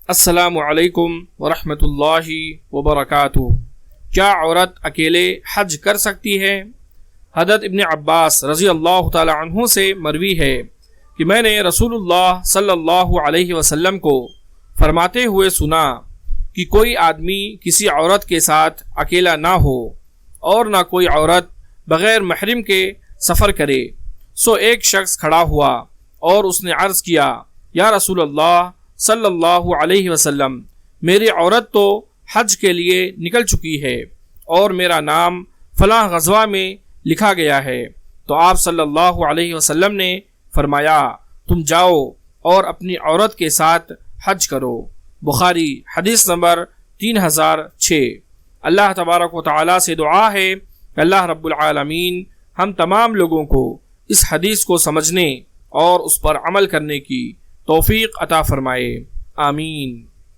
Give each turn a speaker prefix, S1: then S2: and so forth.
S1: السلام علیکم ورحمۃ اللہ وبرکاتہ۔ کیا عورت اکیلے حج کر سکتی ہے؟ حضرت ابن عباس رضی اللہ تعالی عنہ سے مروی ہے کہ میں نے رسول اللہ صلی اللہ علیہ وسلم کو فرماتے ہوئے سنا کہ کوئی آدمی کسی عورت کے ساتھ اکیلا نہ ہو اور نہ کوئی عورت بغیر محرم کے سفر کرے۔ سو ایک شخص کھڑا ہوا اور اس نے عرض کیا، یا رسول اللہ صلی اللہ علیہ وسلم، میری عورت تو حج کے لیے نکل چکی ہے اور میرا نام فلاں غزوہ میں لکھا گیا ہے۔ تو آپ صلی اللہ علیہ وسلم نے فرمایا، تم جاؤ اور اپنی عورت کے ساتھ حج کرو۔ بخاری حدیث نمبر 3006۔ اللہ تبارک و تعالی سے دعا ہے کہ اللہ رب العالمین ہم تمام لوگوں کو اس حدیث کو سمجھنے اور اس پر عمل کرنے کی توفیق عطا فرمائے، آمین۔